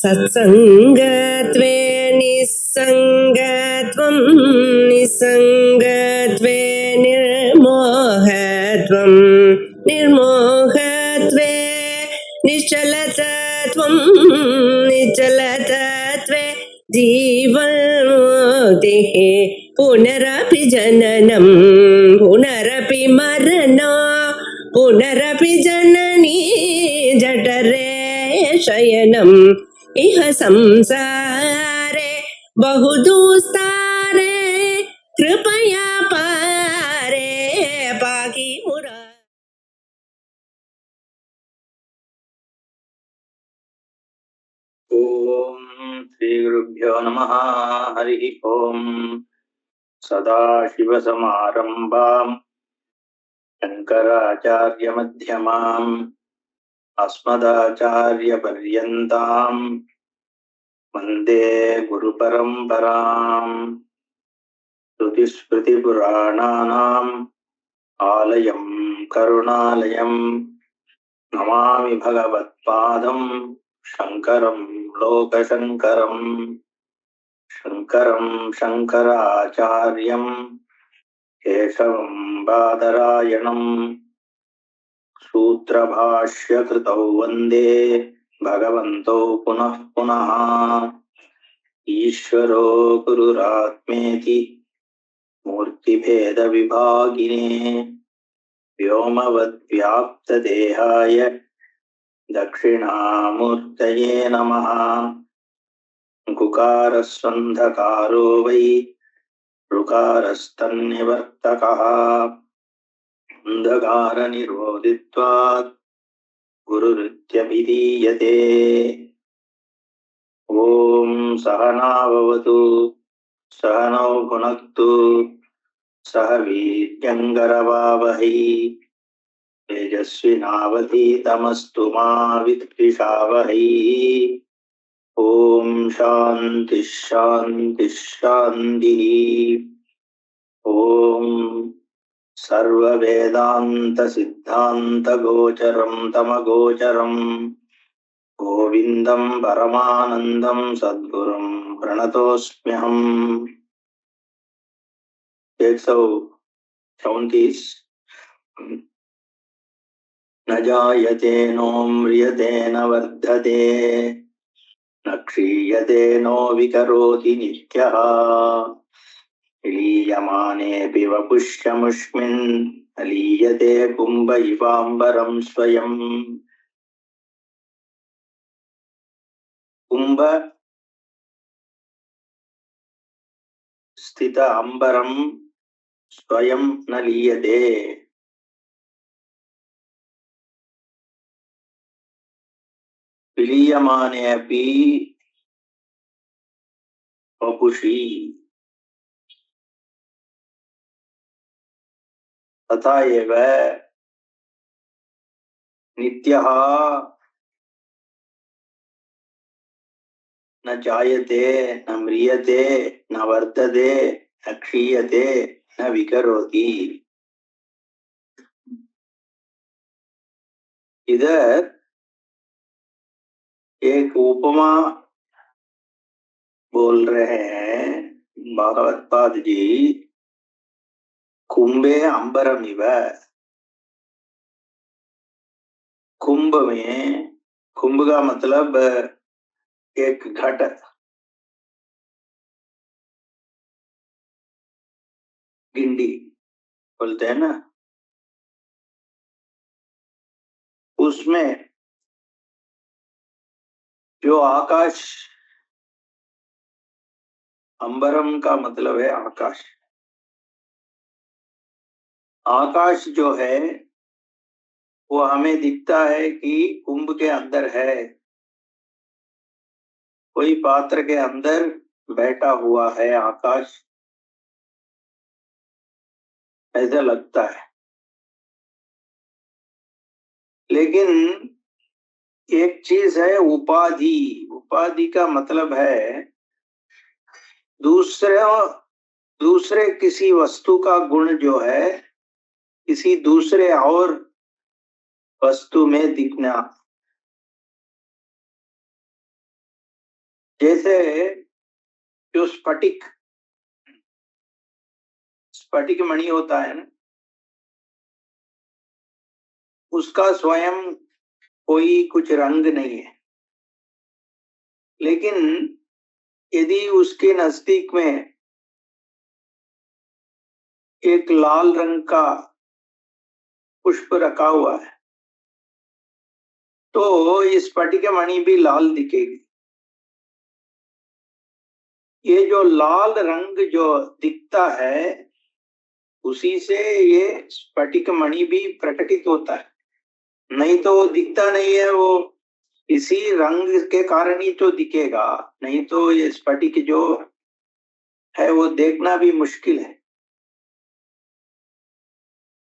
सत्संगत्वे निस्संगत्वं निस्संगत्वे निर्मोहत्वं निर्मोहत्वे निश्चलतत्वं निश्चलतत्वे जीवन्मुक्तिः पुनरपि जननं पुनरपि मरणं पुनरपि जननी जठरे शयनम् इह संसारे बहुदुस्तारे कृपया पारे पाहि मुरा। ओम श्री गुरुभ्यो नमः। हरि ओम। सदाशिवसमारम्भाम् शंकराचार्यमध्यमाम् अस्मदाचार्यपर्यन्ताम् वन्दे गुरुपरम्पराम्। श्रुतिस्मृतिपुराणानाम् आलयम् करुणालयम् नमामि भगवत्पादम् शङ्करम् लोकशङ्करम्। शङ्करं शङ्कराचार्यं केशवं बादरायणं सूत्रभाष्यकृतौ वन्दे भगवन्तौ पुनः पुनः। ईश्वरो गुरुरात्मेति मूर्तिभेदविभागिने व्योमवद्व्याप्तदेहाय दक्षिणामूर्तये नमः। गुकारस्वन्धकारो वै ऋकारस्तन्निवर्तकः अन्धकारनिरोधित्वात् गुरुरित्यभिधीयते। ॐ सहनाववतु सहनौ भुनक्तु सह वीर्यङ्करवावहै तेजस्विनावधीतमस्तु मा विद्विषावहै। ओम शांति शांति शांति। ओम सर्व वेदांत सिद्धांत गोचरम तमगोचरम गोविंदम परमानंदम सद्गुरुम प्रणतोस्म्यहम्। 134। न जायते नो म्रियते न वर्धते न क्षीयते नो विकरोति नित्यः लीयमानेऽपि वपुष्यमुष्मिन् न लीयते कुम्भ इवाम्बरं स्वयम्। कुम्भ स्थित अम्बरं स्वयं न लीयते। लीयमानेऽपि वपुषि तथा एव नित्यः न जायते न म्रियते न वर्धते न क्षीयते न विकरोति। इधर एक उपमा बोल रहे हैं भागवतपाद जी। कुंभे अंबरमिव, कुंभ में, कुंभ का मतलब एक घट, गिंडी बोलते हैं ना, उसमें जो आकाश, अंबरम का मतलब है आकाश, आकाश जो है वो हमें दिखता है कि कुंभ के अंदर है, कोई पात्र के अंदर बैठा हुआ है आकाश, ऐसा लगता है। लेकिन एक चीज है उपाधि। उपाधि का मतलब है दूसरे किसी वस्तु का गुण जो है किसी दूसरे और वस्तु में दिखना। जैसे जो स्फटिक मणि होता है ना, उसका स्वयं कोई कुछ रंग नहीं है, लेकिन यदि उसके नजदीक में एक लाल रंग का पुष्प रखा हुआ है तो ये स्फटिक मणि भी लाल दिखेगी। ये जो लाल रंग जो दिखता है उसी से ये स्फटिक मणि भी प्रकटित होता है, नहीं तो वो दिखता नहीं है। वो इसी रंग के कारण ही तो दिखेगा, नहीं तो ये स्फटिक जो है वो देखना भी मुश्किल है।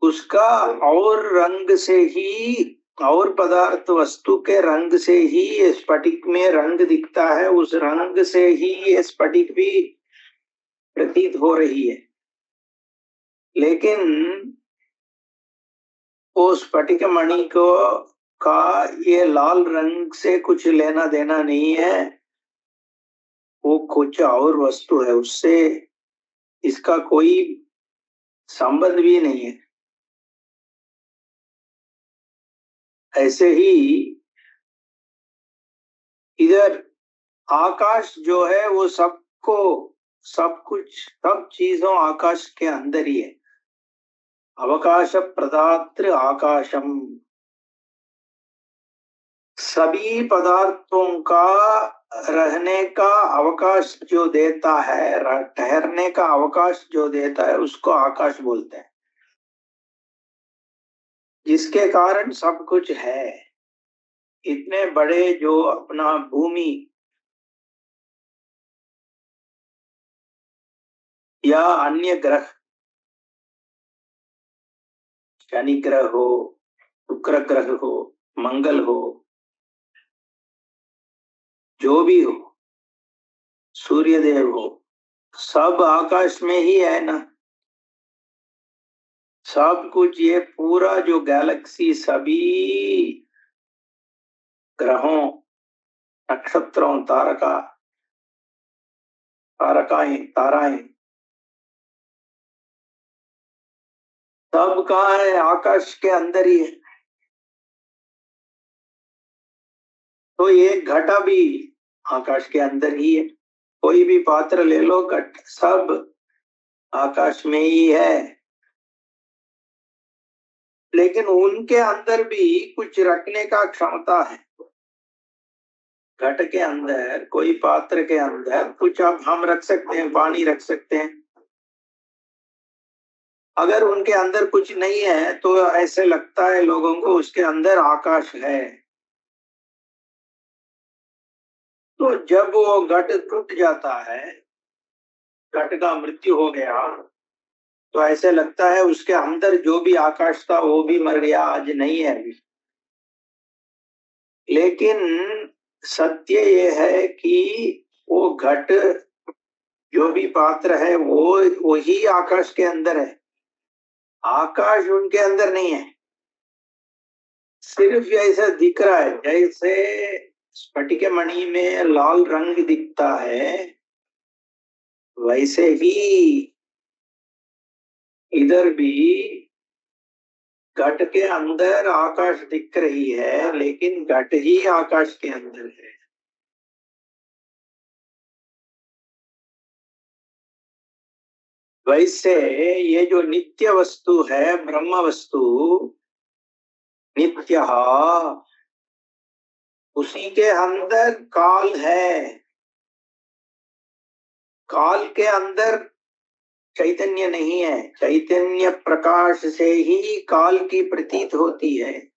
उसका और रंग से ही, और पदार्थ वस्तु के रंग से ही ये स्फटिक में रंग दिखता है, उस रंग से ही ये स्फटिक भी प्रतीत हो रही है। लेकिन वो स्फटिक मणि को का ये लाल रंग से कुछ लेना देना नहीं है, वो कुछ और वस्तु है, उससे इसका कोई संबंध भी नहीं है। ऐसे ही इधर आकाश जो है वो सबको, सब कुछ, सब चीजों आकाश के अंदर ही है। अवकाश प्रदात्र आकाशम, सभी पदार्थों का रहने का अवकाश जो देता है, ठहरने का अवकाश जो देता है, उसको आकाश बोलते हैं, जिसके कारण सब कुछ है। इतने बड़े जो अपना भूमि या अन्य ग्रह, शनि ग्रह हो, शुक्र ग्रह हो, मंगल हो, जो भी हो, सूर्य देव हो, सब आकाश में ही है ना। सब कुछ, ये पूरा जो गैलेक्सी, सभी ग्रहों, नक्षत्रों, ताराएं सब कहाँ है? आकाश के अंदर ही है। तो ये घटा भी आकाश के अंदर ही है। कोई भी पात्र ले लो, घट सब आकाश में ही है। लेकिन उनके अंदर भी कुछ रखने का क्षमता है। घट के अंदर, कोई पात्र के अंदर कुछ अब हम रख सकते हैं, पानी रख सकते हैं। अगर उनके अंदर कुछ नहीं है तो ऐसे लगता है लोगों को उसके अंदर आकाश है। तो जब वो घट टूट जाता है, घट का मृत्यु हो गया, तो ऐसे लगता है उसके अंदर जो भी आकाश था वो भी मर गया, आज नहीं है अभी। लेकिन सत्य ये है कि वो घट, जो भी पात्र है, वो ही आकाश के अंदर है, आकाश उनके अंदर नहीं है। सिर्फ ऐसा दिख रहा है, जैसे स्फटिक मणि में लाल रंग दिखता है, वैसे ही इधर भी घट के अंदर आकाश दिख रही है, लेकिन घट ही आकाश के अंदर है। वैसे ये जो नित्य वस्तु है, ब्रह्म वस्तु नित्य, उसी के अंदर काल है। काल के अंदर चैतन्य नहीं है। चैतन्य प्रकाश से ही काल की प्रतीत होती है।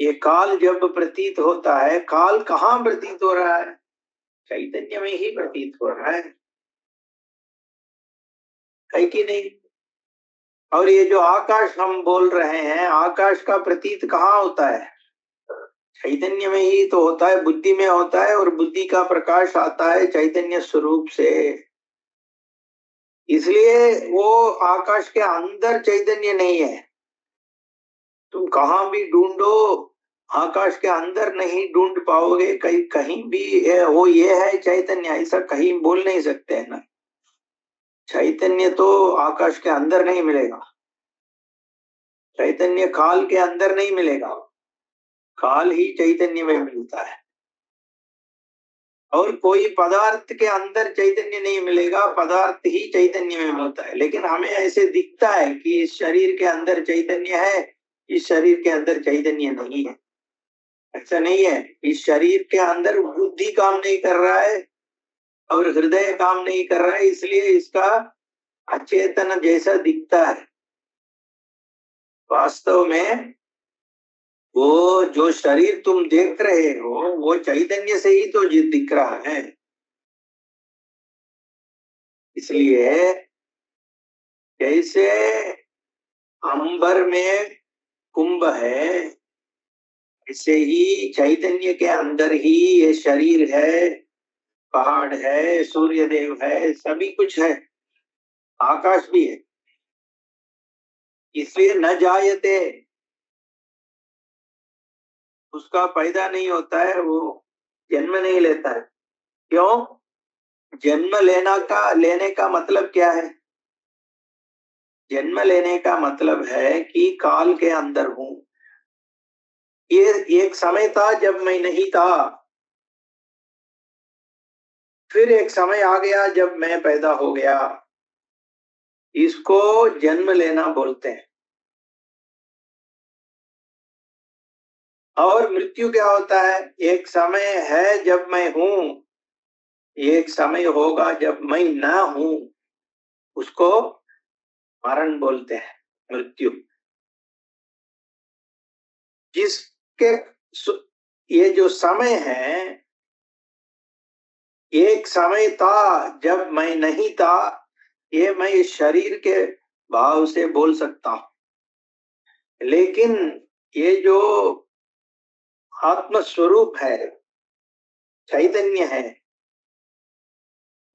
ये काल जब प्रतीत होता है, काल कहाँ प्रतीत हो रहा है? चैतन्य में ही प्रतीत हो रहा है कि नहीं? और ये जो आकाश हम बोल रहे हैं, आकाश का प्रतीत कहाँ होता है? चैतन्य में ही तो होता है, बुद्धि में होता है, और बुद्धि का प्रकाश आता है चैतन्य स्वरूप से। इसलिए वो आकाश के अंदर चैतन्य नहीं है। तुम कहाँ भी ढूंढो, आकाश के अंदर नहीं ढूंढ पाओगे, कहीं कहीं भी वो ये है चैतन्य, ऐसा कहीं बोल नहीं सकते हैं ना। चैतन्य तो आकाश के अंदर नहीं मिलेगा, चैतन्य काल के अंदर नहीं मिलेगा, काल ही चैतन्य में मिलता है। और कोई पदार्थ के अंदर चैतन्य नहीं मिलेगा, पदार्थ ही चैतन्य में मिलता है। लेकिन हमें ऐसे दिखता है कि इस शरीर के अंदर चैतन्य है, इस शरीर के अंदर चैतन्य नहीं है। ऐसा नहीं है। इस शरीर के अंदर बुद्धि काम नहीं कर रहा है और हृदय काम नहीं कर रहा है, इसलिए इसका अचेतन जैसा दिखता है। वास्तव में वो जो शरीर तुम देख रहे हो वो चैतन्य से ही तो दिख रहा है। इसलिए जैसे अंबर में कुंभ है, ऐसे ही चैतन्य के अंदर ही ये शरीर है, पहाड़ है, सूर्य देव है, सभी कुछ है, आकाश भी है। इसलिए न जायते, उसका पैदा नहीं होता है, वो जन्म नहीं लेता है। क्यों? जन्म लेने का मतलब क्या है? जन्म लेने का मतलब है कि काल के अंदर हूं। ये एक समय था जब मैं नहीं था, फिर एक समय आ गया जब मैं पैदा हो गया। इसको जन्म लेना बोलते हैं। और मृत्यु क्या होता है? एक समय है जब मैं हूं, एक समय होगा जब मैं ना हूं, उसको मरण बोलते हैं, मृत्यु। जिसके ये जो समय है, एक समय था जब मैं नहीं था, ये मैं इस शरीर के भाव से बोल सकता हूं। लेकिन ये जो आत्म स्वरूप है, चैतन्य है,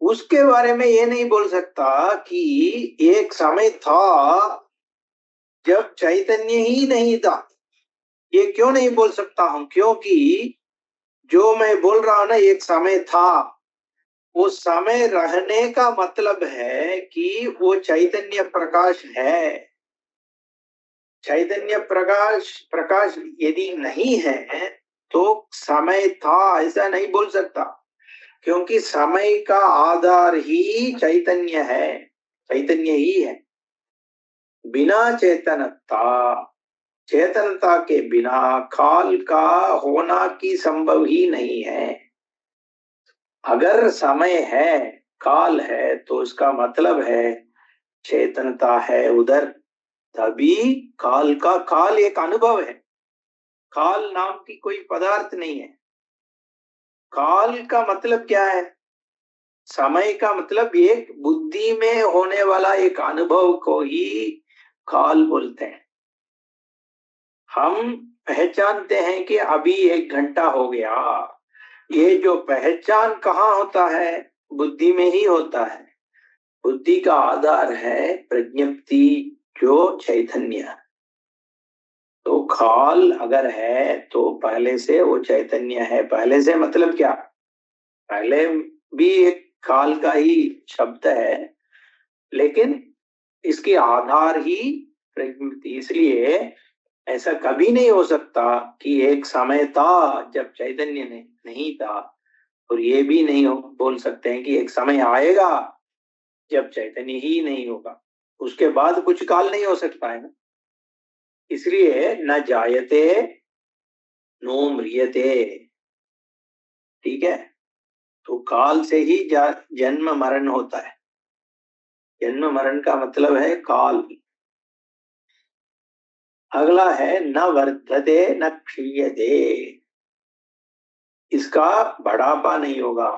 उसके बारे में ये नहीं बोल सकता कि एक समय था जब चैतन्य ही नहीं था। ये क्यों नहीं बोल सकता हूं? क्योंकि जो मैं बोल रहा हूं ना, एक समय था, वो समय रहने का मतलब है कि वो चैतन्य प्रकाश है। चैतन्य प्रकाश प्रकाश यदि नहीं है तो समय था ऐसा नहीं बोल सकता, क्योंकि समय का आधार ही चैतन्य है, चैतन्य ही है। बिना चेतनता, चेतनता के बिना काल का होना की संभव ही नहीं है। अगर समय है, काल है, तो उसका मतलब है चेतनता है उधर। तभी काल का, काल एक अनुभव है, काल नाम की कोई पदार्थ नहीं है। काल का मतलब क्या है? समय का मतलब एक बुद्धि में होने वाला एक अनुभव को ही काल बोलते हैं। हम पहचानते हैं कि अभी 1 घंटा हो गया, ये जो पहचान कहाँ होता है? बुद्धि में ही होता है। बुद्धि का आधार है प्रज्ञप्ति, जो चैतन्य। तो काल अगर है तो पहले से वो चैतन्य है। पहले से मतलब क्या? पहले भी एक काल का ही शब्द है, लेकिन इसके आधार ही प्रज्ञप्ति। इसलिए ऐसा कभी नहीं हो सकता कि एक समय था जब चैतन्य नहीं था, और ये भी नहीं बोल सकते हैं कि एक समय आएगा जब चैतन्य ही नहीं होगा। उसके बाद कुछ काल नहीं हो सकता है ना। इसलिए न जायते नो म्रियते। ठीक है? तो काल से ही जन्म मरण होता है। जन्म मरण का मतलब है काल। अगला है न वर्धते न क्षीयते। इसका बढ़ापा नहीं होगा,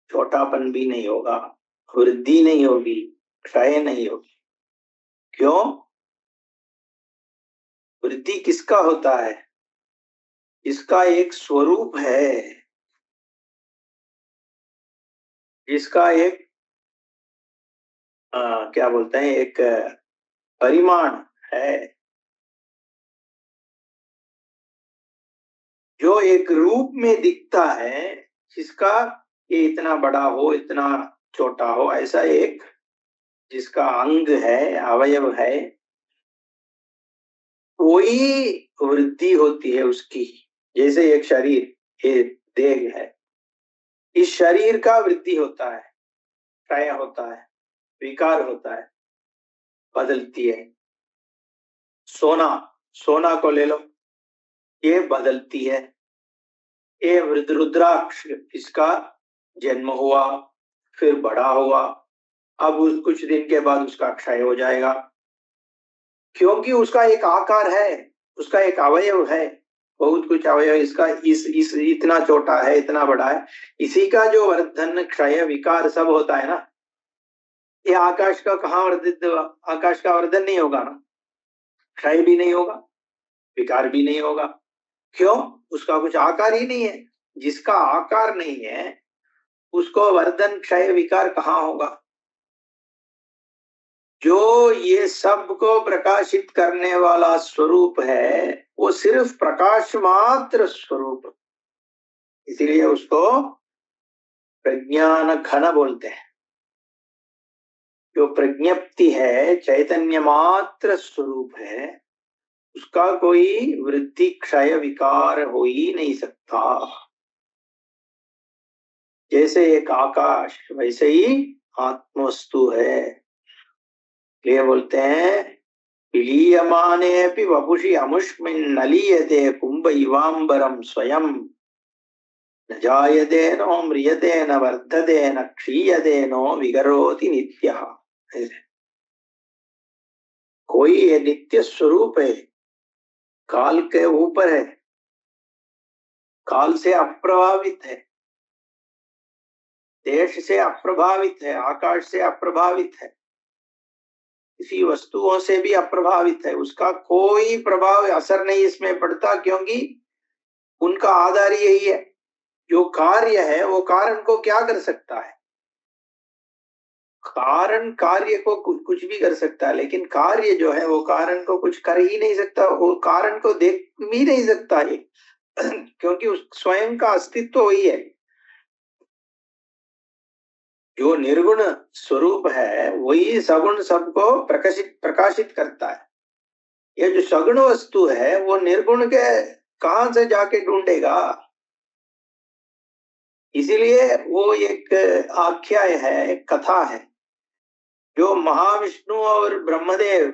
छोटापन भी नहीं होगा, वृद्धि नहीं होगी, क्षय नहीं होगी। क्यों? वृद्धि किसका होता है? इसका एक स्वरूप है, जिसका एक क्या बोलते हैं, एक परिमाण है। जो एक रूप में दिखता है, जिसका ये इतना बड़ा हो, इतना छोटा हो, ऐसा एक जिसका अंग है, अवयव है, कोई वृद्धि होती है उसकी। जैसे एक शरीर, ये देह है, इस शरीर का वृद्धि होता है, क्षय होता है, विकार होता है, बदलती है। सोना, सोना को ले लो, ये बदलती है। ये रुद्राक्ष, इसका जन्म हुआ, फिर बड़ा हुआ, अब कुछ दिन के बाद उसका क्षय हो जाएगा, क्योंकि उसका एक आकार है, उसका एक अवयव है, बहुत कुछ अवयव इसका, इस इतना छोटा है, इतना बड़ा है, इसी का जो वर्धन, क्षय, विकार सब होता है ना। ये आकाश का कहाँ वर्धित, आकाश का वर्धन नहीं होगा ना, क्षय भी नहीं होगा, विकार भी नहीं होगा। क्यों? उसका कुछ आकार ही नहीं है। जिसका आकार नहीं है उसको वर्धन, क्षय, विकार कहाँ होगा? जो ये सब को प्रकाशित करने वाला स्वरूप है, वो सिर्फ प्रकाश मात्र स्वरूप, इसीलिए उसको प्रज्ञान घन बोलते हैं। जो प्रज्ञप्ति है, चैतन्य मात्र स्वरूप है, उसका कोई वृद्धि, क्षय, विकार हो ही नहीं सकता। जैसे एक आकाश, वैसे ही आत्मवस्तु है। ये बोलते हैं, विलीयमानेऽपि वपुषि अमुष्मिन् न लीयते कुंभ इवांबरम स्वयं, न जायते नो म्रियते न वर्धते न क्षीयते नो विकरोति नित्यः। कोई ये नित्य स्वरूप है, काल के ऊपर है, काल से अप्रभावित है, देश से अप्रभावित है, आकाश से अप्रभावित है, किसी वस्तुओं से भी अप्रभावित है, उसका कोई प्रभाव, असर नहीं इसमें पड़ता, क्योंकि उनका आधार यही है। जो कार्य है वो कारण को क्या कर सकता है? कारण कार्य को कुछ भी कर सकता है, लेकिन कार्य जो है वो कारण को कुछ कर ही नहीं सकता, वो कारण को देख भी नहीं सकता ये क्योंकि उस स्वयं का अस्तित्व वही है। जो निर्गुण स्वरूप है वही सगुण सबको प्रकाशित करता है। ये जो सगुण वस्तु है वो निर्गुण के कहां से जाके ढूंढेगा? इसीलिए वो एक आख्याय है, एक कथा है, जो महाविष्णु और ब्रह्मदेव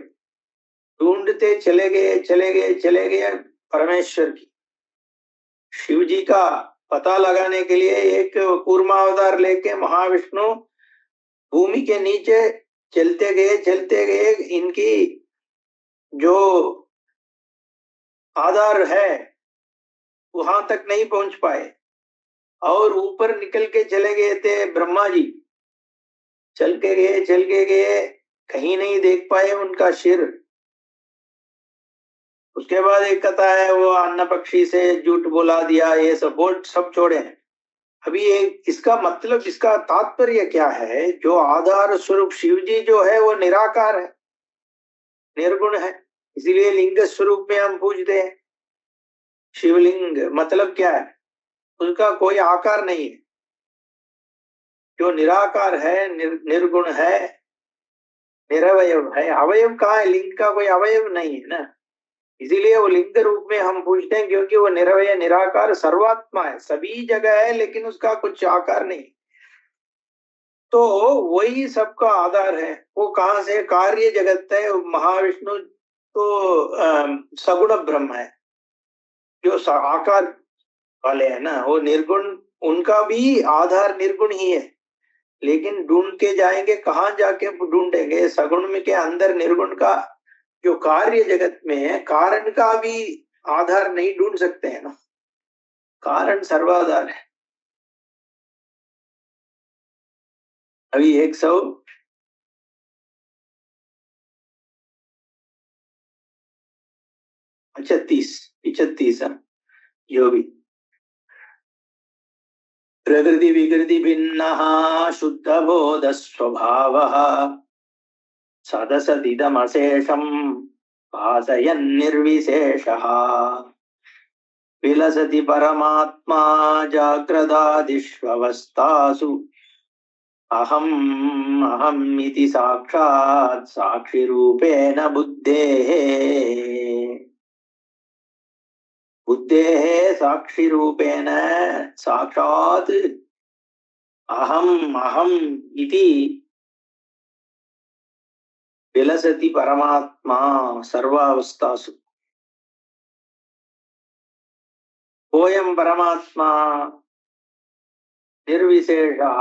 ढूंढते चले गए परमेश्वर की। शिव जी का पता लगाने के लिए एक कूर्मावतार लेके महाविष्णु भूमि के नीचे चलते गए, इनकी जो आधार है वहां तक नहीं पहुंच पाए, और ऊपर निकल के चले गए थे ब्रह्मा जी। चल के गए, कहीं नहीं देख पाए उनका सिर। उसके बाद एक कथा है, वो अन्न पक्षी से झूठ बोला दिया, ये सब छोड़े। अभी इसका मतलब, इसका तात्पर्य क्या है? जो आधार स्वरूप शिव जी जो है वो निराकार है, निर्गुण है, इसीलिए लिंग स्वरूप में हम पूजते हैं। शिवलिंग मतलब क्या है? उसका कोई आकार नहीं है, जो निराकार है, निर्गुण है, निरवयव है। अवयव कहाँ है? लिंग का कोई अवयव नहीं है ना, इसीलिए वो लिंग रूप में हम पूछते हैं, क्योंकि वो निरवय, निराकार, सर्वात्मा है, सभी जगह है, लेकिन उसका कुछ आकार नहीं। तो वही सबका आधार है। वो कहाँ से? कार्य जगत है, महाविष्णु तो सगुण ब्रह्म है, जो आकार वाले है ना, वो निर्गुण, उनका भी आधार निर्गुण ही है, लेकिन ढूंढ के जाएंगे, कहाँ जाके ढूंढेंगे? सगुण में के अंदर निर्गुण का जो कार्य जगत में है, कारण का भी आधार नहीं ढूंढ सकते हैं ना, कारण सर्वाधार है। अभी 136 जो भी प्रकृति विकृति भिन्न शुद्ध बोध स्वभाव सदसदिदमशेषम भासयन् निर्विशेषः। विलसति परमात्मा जाग्रदादिष्वस्थासु अहम् अहम् इति साक्षात् साक्षिरूपेण बुद्धेः बुद्धेः साक्षिरूपेण साक्षात् अहम् अहम् इति विलसति परमात्मा सर्वावस्थासु। कोऽयं परमात्मा निर्विशेषः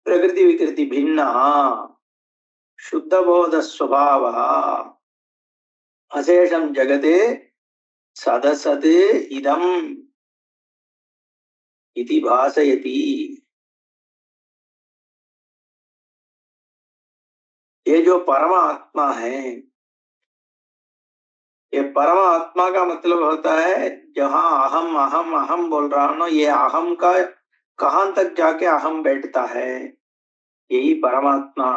प्रकृति विकृति भिन्नः शुद्धबोध स्वभावः अशेषं जगते सदसत् इदम् इति भासयति। ये जो परमात्मा है, ये परमात्मा का मतलब होता है जहां अहम अहम अहम बोल रहा हूं, ये अहम का कहां तक जाके अहम बैठता है, यही परमात्मा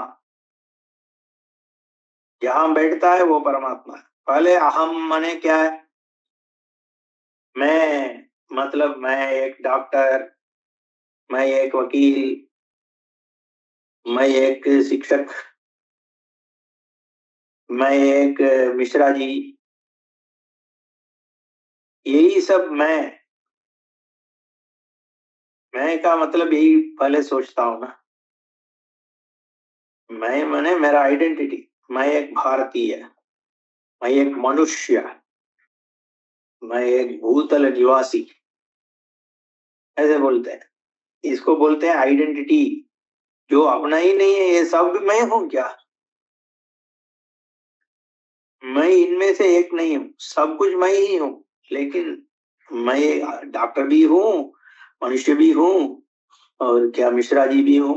जहां बैठता है वो परमात्मा है। पहले अहम माने क्या है? मैं, मतलब मैं एक डॉक्टर, मैं एक वकील, मैं एक शिक्षक, मैं एक मिश्रा जी, यही सब मैं का मतलब यही पहले सोचता हूं ना। मैं माने मेरा आइडेंटिटी, मैं एक भारतीय, मैं एक मनुष्य, मैं एक भूतल निवासी, ऐसे बोलते हैं। इसको बोलते हैं आइडेंटिटी, जो अपना ही नहीं है। ये सब मैं हूं क्या? मैं इनमें से एक नहीं हूं, सब कुछ मैं ही हूं। लेकिन मैं डॉक्टर भी हूं, मनुष्य भी हूं, और क्या मिश्रा जी भी हूं।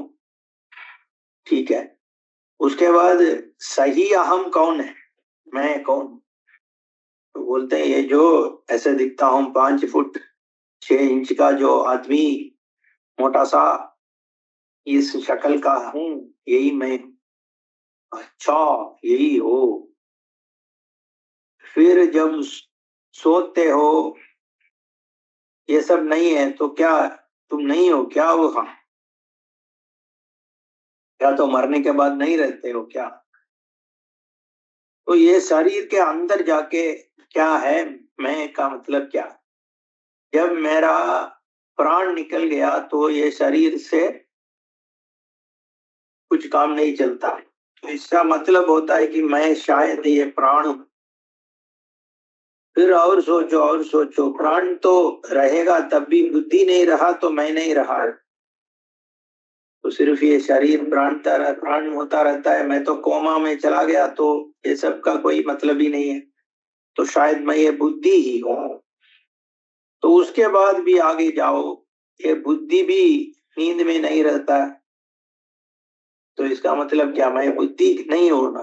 ठीक है, उसके बाद सही अहम कौन है? मैं कौन? तो बोलते हैं ये जो ऐसे दिखता हूं 5 फुट 6 इंच का जो आदमी, मोटा सा, इस शक्ल का हूं, यही मैं हूं। अच्छा, यही हो। फिर जब सोते हो, ये सब नहीं है तो क्या तुम नहीं हो क्या? वो हाँ, क्या तो मरने के बाद नहीं रहते हो क्या? तो ये शरीर के अंदर जाके क्या है? मैं का मतलब क्या? जब मेरा प्राण निकल गया तो ये शरीर से कुछ काम नहीं चलता। तो इसका मतलब होता है कि मैं शायद ये प्राण हूं। फिर और सोचो और सोचो, प्राण तो रहेगा तब भी बुद्धि नहीं रहा तो मैं नहीं रहा। तो सिर्फ ये शरीर प्राण होता रहता है, मैं तो कोमा में चला गया तो ये सब का कोई मतलब ही नहीं है। तो शायद मैं ये बुद्धि ही हूँ। तो उसके बाद भी आगे जाओ, ये बुद्धि भी नींद में नहीं रहता है। तो इसका मतलब क्या? मैं बुद्धि नहीं हूं ना।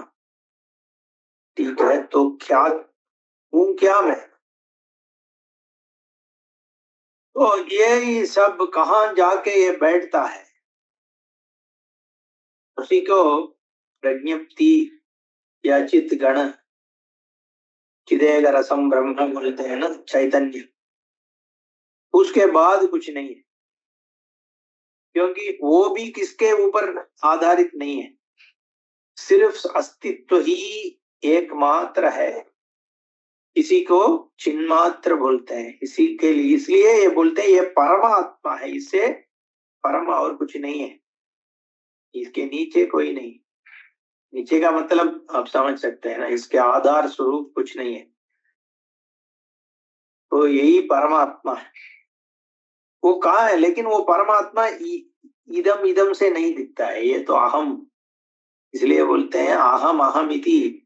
ठीक है, तो क्या हूं? क्या मैं? तो ये सब कहाँ जाके ये बैठता है? उसी को प्रज्ञप्ति या चित्त गण, चिदेग रसम ब्रह्म बोलते हैं ना, चैतन्य। उसके बाद कुछ नहीं है, क्योंकि वो भी किसके ऊपर आधारित नहीं है। सिर्फ अस्तित्व ही एकमात्र है। इसी को चिन्मात्र बोलते हैं। इसी के लिए, इसलिए ये बोलते हैं ये परमात्मा है, इससे परम और कुछ नहीं है, इसके नीचे कोई नहीं। नीचे का मतलब आप समझ सकते हैं ना, इसके आधार स्वरूप कुछ नहीं है। तो यही परमात्मा है। वो कहाँ है? लेकिन वो परमात्मा इदम इदम से नहीं दिखता है, ये तो अहम। इसलिए बोलते हैं अहम अहम इति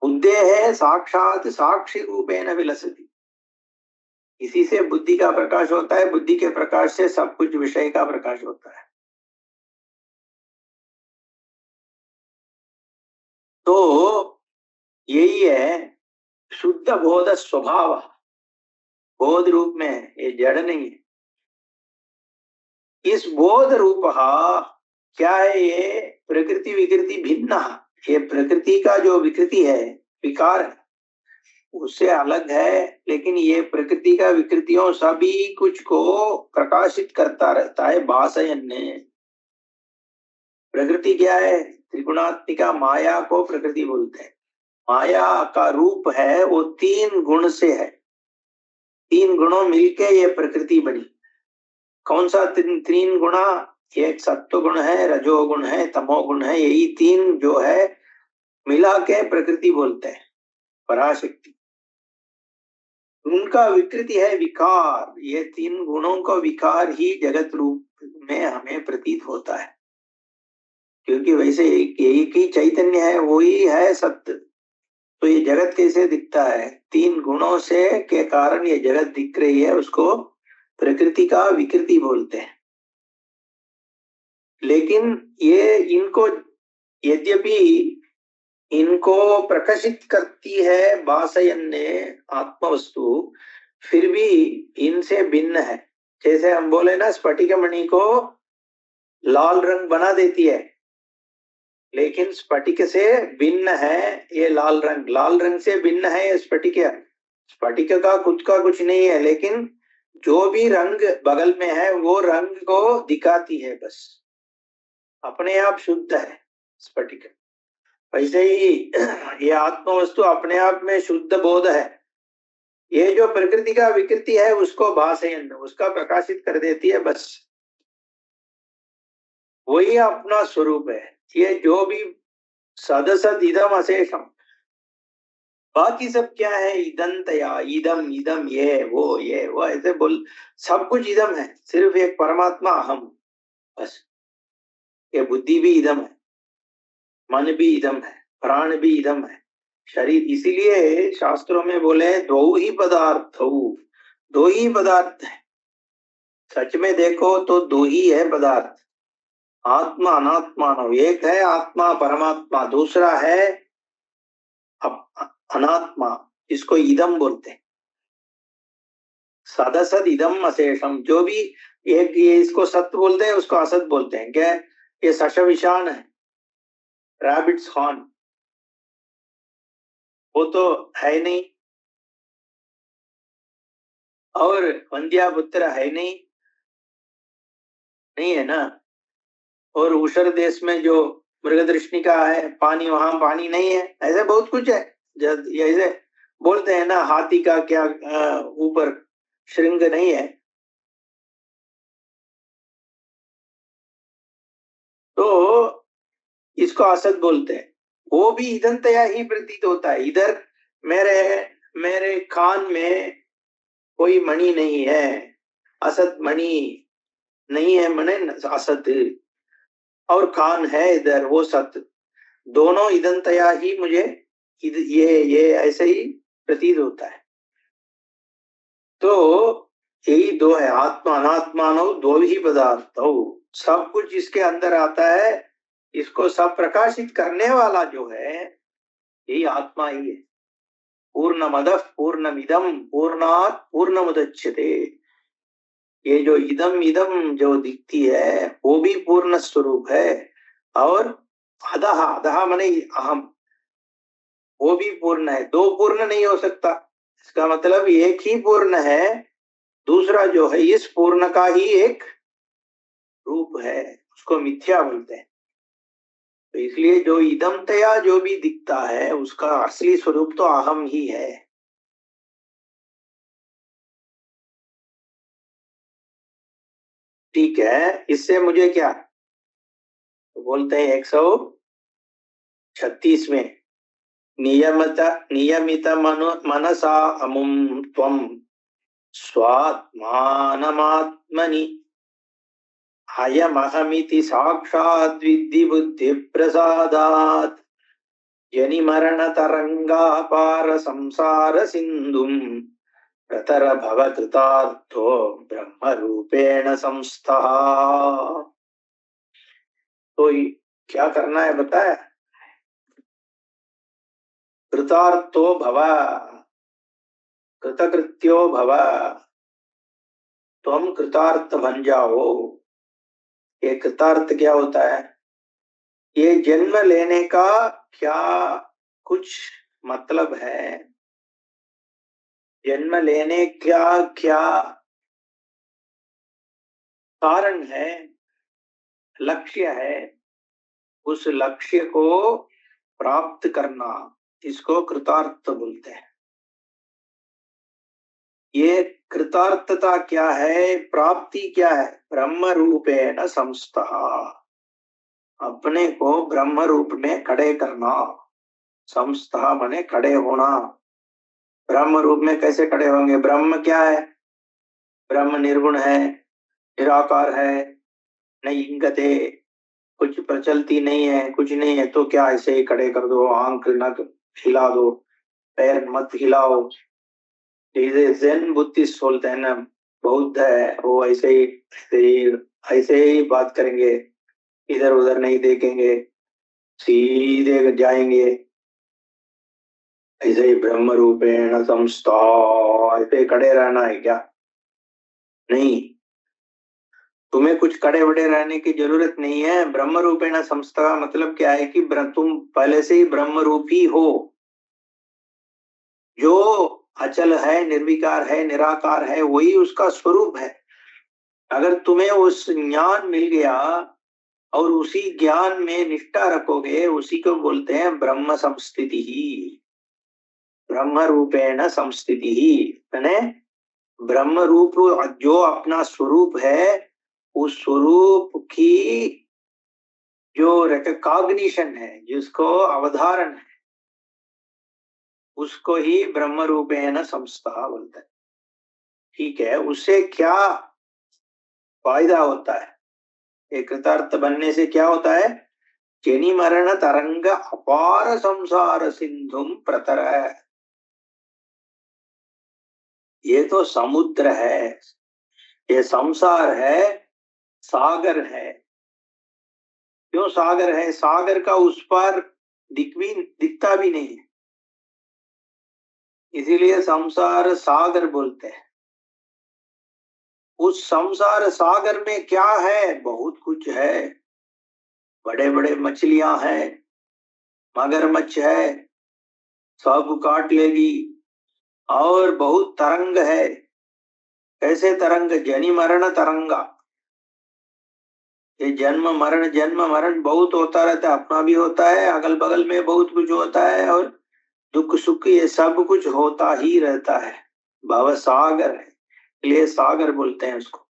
बुद्धे है साक्षात साक्षी रूपेण विलसति। इसी से बुद्धि का प्रकाश होता है, बुद्धि के प्रकाश से सब कुछ विषय का प्रकाश होता है। तो यही है शुद्ध बोध स्वभाव। बोध रूप में है, ये जड़ नहीं है। इस बोध रूप क्या है? ये प्रकृति विकृति भिन्न। ये प्रकृति का जो विकृति है, विकार है, उससे अलग है, लेकिन ये प्रकृति का विकृतियों सभी कुछ को प्रकाशित करता रहता है भाषयन ने। प्रकृति क्या है? त्रिगुणात्मिका माया को प्रकृति बोलते हैं। माया का रूप है वो 3 गुण से है। 3 गुणों मिलके ये प्रकृति बनी। कौन सा 3 गुणा? एक सत्व गुण है, रजोगुण है, तमोगुण है। यही 3 जो है मिला के प्रकृति बोलते हैं, पराशक्ति। उनका विकृति है विकार। ये 3 गुणों का विकार ही जगत रूप में हमें प्रतीत होता है, क्योंकि वैसे एक ही चैतन्य है, वही है सत्य। तो ये जगत कैसे दिखता है? 3 गुणों से के कारण ये जगत दिख रही है, उसको प्रकृति का विकृति बोलते हैं। लेकिन ये इनको यद्यपि इनको प्रकाशित करती है भाषयन ने आत्मवस्तु, फिर भी इनसे भिन्न है। जैसे हम बोले ना, स्फटिक मणि को लाल रंग बना देती है, लेकिन स्फटिक से भिन्न है ये लाल रंग। लाल रंग से भिन्न है ये स्फटिक। स्फटिक का खुद का कुछ नहीं है, लेकिन जो भी रंग बगल में है वो रंग को दिखाती है बस। अपने आप शुद्ध है स्फटिक। वैसे ही ये आत्मवस्तु अपने आप में शुद्ध बोध है। ये जो प्रकृति का विकृति है उसको भाषयन, उसका प्रकाशित कर देती है बस। वही अपना स्वरूप है। ये जो भी सदसद इदम अशेषम, बाकी सब क्या है? इदंतया, इदम इदम, ये वो ऐसे बोल, सब कुछ इदम है, सिर्फ एक परमात्मा अहम बस। ये बुद्धि भी इदम है, मन भी इदम है, प्राण भी इदम है, शरीर। इसीलिए शास्त्रों में बोले दो ही पदार्थ, दो ही पदार्थ है। सच में देखो तो 2 ही है पदार्थ, आत्मा अनात्मा। एक है आत्मा परमात्मा, दूसरा है अनात्मा, इसको इदम बोलते हैं। सदसद इदम अशेषम। जो भी एक ये इसको सत्य बोलते हैं, उसको असत बोलते हैं। क्या? ये शशविशान है, रैबिट्स हॉर्न, वो तो है नहीं। और वंद्या पुत्र है नहीं, नहीं है ना। और ऊषर देश में जो मृगदृष्णिका है, पानी, वहां पानी नहीं है। ऐसे बहुत कुछ है। जैसे बोलते हैं ना, हाथी का क्या ऊपर श्रृंग नहीं है। तो इसको असत बोलते हैं। वो भी इदंतया ही प्रतीत होता है। इधर मेरे मेरे कान में कोई मणि नहीं है, असत मणि नहीं है, मने असत। और कान है इधर, वो सत्य। दोनों इदंतया ही मुझे ये ऐसे ही प्रतीत होता है। तो यही 2 है, आत्मा अनात्मा, 2 ही पदार्थ। सब कुछ इसके अंदर आता है। इसको सब प्रकाशित करने वाला जो है, यही आत्मा ही है। पूर्णमदः पूर्णमिदं पूर्णात् पूर्णमुदच्यते। ये जो इदम इदम जो दिखती है वो भी पूर्ण स्वरूप है। और अधः, अधः माने अहम, वो भी पूर्ण है। 2 पूर्ण नहीं हो सकता। इसका मतलब एक ही पूर्ण है, दूसरा जो है इस पूर्ण का ही एक रूप है, उसको मिथ्या बोलते हैं। तो इसलिए जो इदमतया जो भी दिखता है उसका असली स्वरूप तो अहम ही है। ठीक है, इससे मुझे क्या तो बोलते हैं 136 में, नियमित मनसा अमुम त्वम स्वात्मानमात्मनि अयमहमिति साक्षात् विद्धि बुद्धि प्रसादात् जनि मरण तरंगापार संसार सिंधुम प्रतर भव कृतार्थो ब्रह्म रूपेण संस्थः। तो क्या करना है बताया? कृतार्थो भव, कृतकृत्यो भव, तुम कृतार्थ बन जाओ। ये कृतार्थ क्या होता है? ये जन्म लेने का क्या कुछ मतलब है? जन्म लेने का क्या कारण है, लक्ष्य है, उस लक्ष्य को प्राप्त करना, इसको कृतार्थ बोलते हैं। ये कृतार्थता क्या है, प्राप्ति क्या है? ब्रह्म रूपेण संस्थः, अपने को ब्रह्म रूप में खड़े करना। संस्था माने खड़े होना। ब्रह्म रूप में कैसे खड़े होंगे? ब्रह्म क्या है? ब्रह्म निर्गुण है, निराकार है, नहीं इंगते, कुछ प्रचलती नहीं है, कुछ नहीं है, तो क्या ऐसे ही खड़े कर दो, आंख नक हिला दो, पैर मत हिलाओ। जैसे जैन बुद्धिस्ट बोलते हैं ना, बौद्ध है, वो ऐसे ही बात करेंगे, इधर उधर नहीं देखेंगे, सीधे जाएंगे, ऐसे ही ब्रह्म रूपेण संस्था, ऐसे खड़े रहना है क्या? नहीं, तुम्हें कुछ खड़े बड़े रहने की जरूरत नहीं है। ब्रह्म रूपेण संस्था मतलब क्या है कि तुम पहले से ही ब्रह्म रूप ही हो, जो अचल है, निर्विकार है, निराकार है, वही उसका स्वरूप है। अगर तुम्हें उस ज्ञान मिल गया और उसी ज्ञान में निष्ठा रखोगे, उसी को बोलते हैं ब्रह्म संस्थिति ही, ब्रह्म रूपेण संस्थिति ही। यानी ब्रह्म रूप जो अपना स्वरूप है, उस स्वरूप की जो रिकॉग्निशन है, जिसको अवधारण है, उसको ही ब्रह्म रूपेण संस्था बोलते हैं। ठीक है, उससे क्या फायदा होता है? एक कृतार्थ बनने से क्या होता है? जनि मरण तरंग अपार संसार सिंधुम प्रतर, ये तो समुद्र है, ये संसार है, सागर है। क्यों सागर है? सागर का उस पार दिखता भी नहीं है, इसीलिए संसार सागर बोलते हैं। उस संसार सागर में क्या है? बहुत कुछ है। बड़े बड़े मछलियां हैं, मगरमच्छ है, सब काट लेगी, और बहुत तरंग है। कैसे तरंग? जनि मरण तरंगा, ये जन्म मरण बहुत होता रहता है, अपना भी होता है, अगल बगल में बहुत कुछ होता है, और दुख सुख ये सब कुछ होता ही रहता है। भव सागर है, इसलिए सागर बोलते हैं उसको।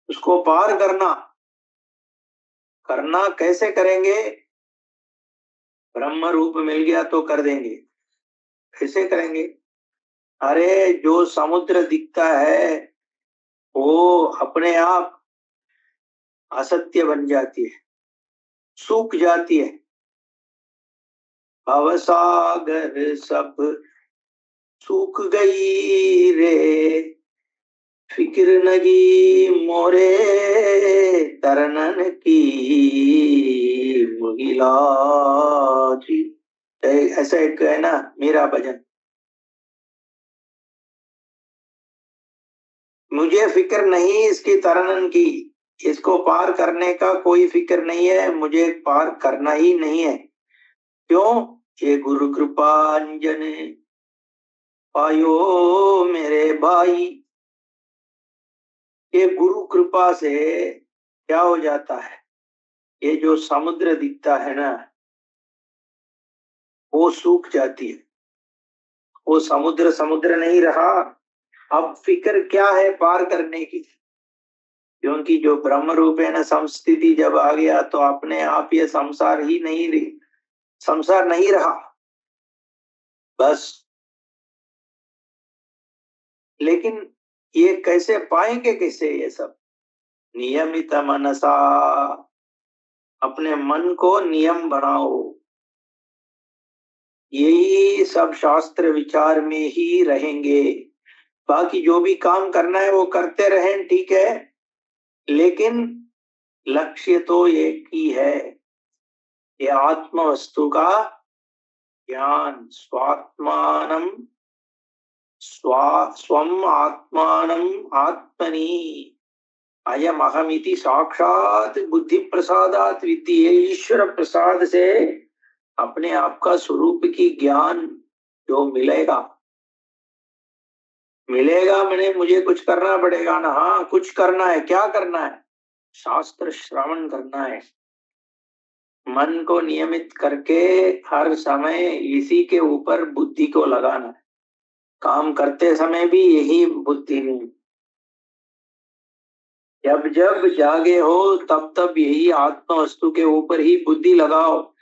उसको पार करना कैसे करेंगे? ब्रह्म रूप मिल गया तो कर देंगे। कैसे करेंगे? अरे जो समुद्र दिखता है वो अपने आप असत्य बन जाती है, सूख जाती है। भवसागर सब सूख गई रे, फिक्र नगी मोरे तरनन की मुगिला जी। ऐसा एक है ना मेरा भजन, मुझे फिक्र नहीं इसकी तरनन की, इसको पार करने का कोई फिक्र नहीं है, मुझे पार करना ही नहीं है। क्यों? ये गुरु कृपा अंजन पायो मेरे भाई। ये गुरु कृपा से क्या हो जाता है? ये जो समुद्र दिखता है ना, वो सूख जाती है, वो समुद्र समुद्र नहीं रहा। अब फिक्र क्या है पार करने की? क्योंकि जो ब्रह्म रूप है ना संस्थिति जब आ गया, तो अपने आप ये संसार ही नहीं रही, संसार नहीं रहा बस। लेकिन ये कैसे पाएंगे? कैसे? ये सब नियमित मनसा, अपने मन को नियम बनाओ। यही सब शास्त्र विचार में ही रहेंगे। बाकी जो भी काम करना है वो करते रहें, ठीक है, लेकिन लक्ष्य तो एक ही है, ये आत्म वस्तु का ज्ञान। स्वात्मानम स्वम आत्मानम आत्मनि अयम अहमिति साक्षात बुद्धि प्रसादात विद्धि। ये ईश्वर प्रसाद से अपने आप का स्वरूप की ज्ञान जो मिलेगा, मिलेगा मैंने मुझे कुछ करना पड़ेगा ना। हाँ कुछ करना है, क्या करना है? शास्त्र श्रवण करना है, मन को नियमित करके हर समय इसी के ऊपर बुद्धि को लगाना है। काम करते समय भी यही बुद्धि में, जब जब जागे हो तब तब यही आत्म वस्तु के ऊपर ही बुद्धि लगाओ।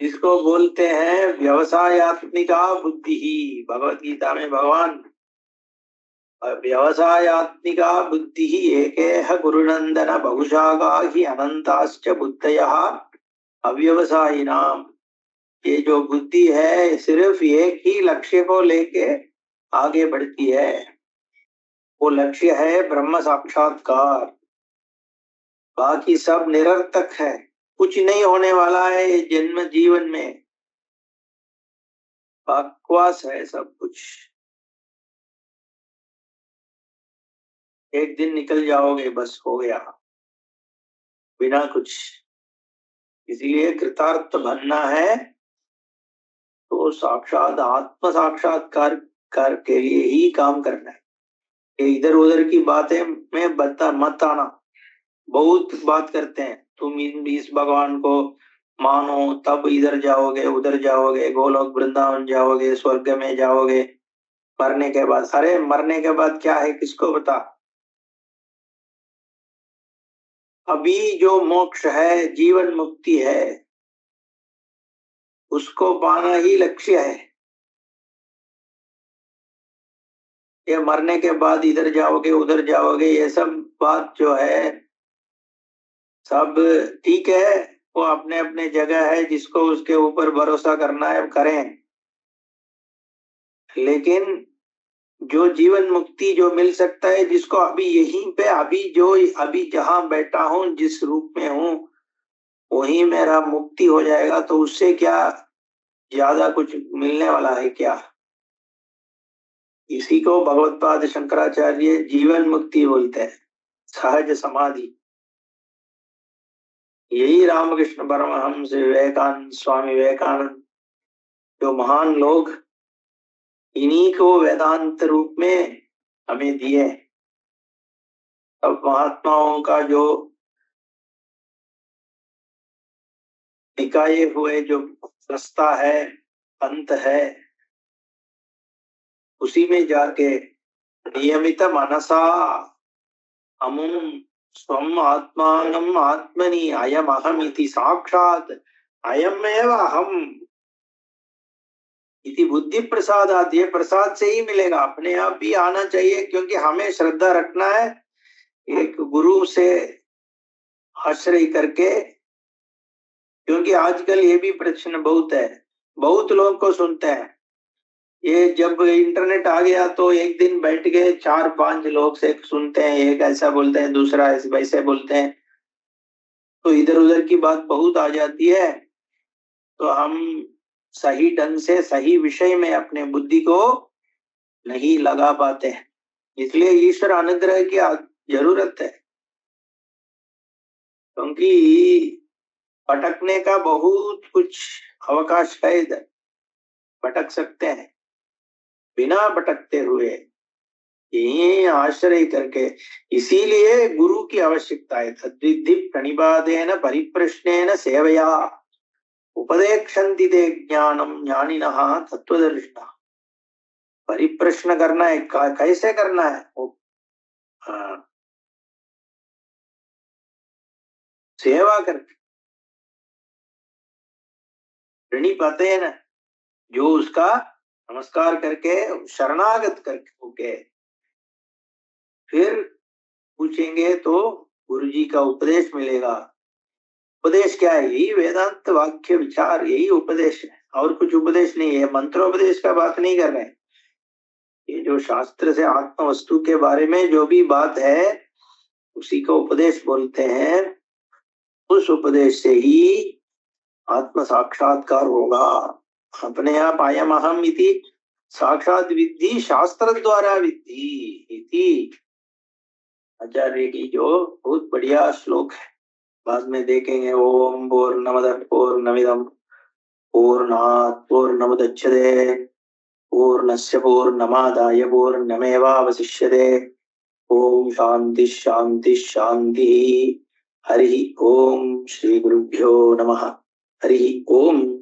इसको बोलते हैं व्यवसायत्मिका बुद्धि ही। भगवत गीता में भगवान व्यवसायत्मिका बुद्धि ही एक गुरुनंदन बहुशाखा ही अनंताश्च बुद्धयः अव्यवसायिनाम। ये जो बुद्धि है सिर्फ एक ही लक्ष्य को लेके आगे बढ़ती है, वो लक्ष्य है ब्रह्म साक्षात्कार। बाकी सब निरर्थक है, कुछ नहीं होने वाला है ये जन्म जीवन में, बकवास है सब कुछ। एक दिन निकल जाओगे बस हो गया, बिना कुछ। इसलिए कृतार्थ बनना है तो साक्षात आत्म साक्षात्कार के लिए ही काम करना है। ये इधर उधर की बातें में बता मत आना। बहुत बात करते हैं, तुम इस भगवान को मानो तब इधर जाओगे उधर जाओगे, गोलोक वृंदावन जाओगे, स्वर्ग में जाओगे मरने के बाद। अरे मरने के बाद क्या है किसको बता? अभी जो मोक्ष है, जीवन मुक्ति है, उसको पाना ही लक्ष्य है। ये मरने के बाद इधर जाओगे उधर जाओगे, ये सब बात जो है सब ठीक है, वो अपने अपने जगह है, जिसको उसके ऊपर भरोसा करना है करें। लेकिन जो जीवन मुक्ति जो मिल सकता है, जिसको अभी यहीं पे अभी जहां बैठा हूं जिस रूप में हूं वही मेरा मुक्ति हो जाएगा, तो उससे क्या ज्यादा कुछ मिलने वाला है क्या? इसी को भगवत्पाद शंकराचार्य जीवन मुक्ति बोलते हैं, सहज समाधि। यही रामकृष्ण परमहंस, विवेकानंद, स्वामी विवेकानंद, जो महान लोग, इन्हीं को वेदांत रूप में हमें दिए। अब महात्माओं का जो निकाय हुए जो रास्ता है, अंत है, उसी में जाके नियमित मनसा अमुम स्वम आत्मानम आत्मनि अयम अहम इति साक्षात अयमेव अहम इति बुद्धि प्रसाद आदि। प्रसाद से ही मिलेगा, अपने आप भी आना चाहिए, क्योंकि हमें श्रद्धा रखना है एक गुरु से आश्रय करके। क्योंकि आजकल ये भी प्रश्न बहुत है, बहुत लोग को सुनते हैं। ये जब इंटरनेट आ गया तो एक दिन बैठ के 4-5 लोग से सुनते हैं, एक ऐसा बोलते हैं दूसरा वैसे बोलते हैं, तो इधर उधर की बात बहुत आ जाती है। तो हम सही ढंग से सही विषय में अपने बुद्धि को नहीं लगा पाते हैं, इसलिए ईश्वर अनुग्रह की जरूरत है। क्योंकि भटकने का बहुत कुछ अवकाश है, इधर भटक सकते हैं बिना भटकते हुए, यही आश्रय करके। इसीलिए गुरु की आवश्यकता है। तद्विद्धि प्रणिपादेन परिप्रश्नेन सेवया उपदेक्षन्ति ते ज्ञानम ज्ञानिनः तत्वदर्शिनः। परिप्रश्न करना है, कैसे करना है वो? सेवा करके, प्रणिपातेन, जो उसका नमस्कार करके शरणागत करके होके फिर पूछेंगे तो गुरु जी का उपदेश मिलेगा। उपदेश क्या है? यही वेदांत वाक्य विचार, यही उपदेश है, और कुछ उपदेश नहीं है। मंत्रोपदेश का बात नहीं कर रहे हैं। ये जो शास्त्र से आत्म वस्तु के बारे में जो भी बात है उसी को उपदेश बोलते हैं। उस उपदेश से ही आत्म साक्षात्कार होगा। अपने आप आयम अहम इति साक्षात विद्धि शास्त्र द्वारा विद्धि इति आचार्य की जो बहुत बढ़िया श्लोक है, बाद में देखेंगे। ओम पूर्णमदः पूर्णमिदं पूर्णात् पूर्णमुदच्यते पूर्णस्य पूर्णमादाय पूर्णमेवावशिष्यते। ओम शांति शांति शांति। हरि ओम। श्री गुरुभ्यो नमः। हरि ओम।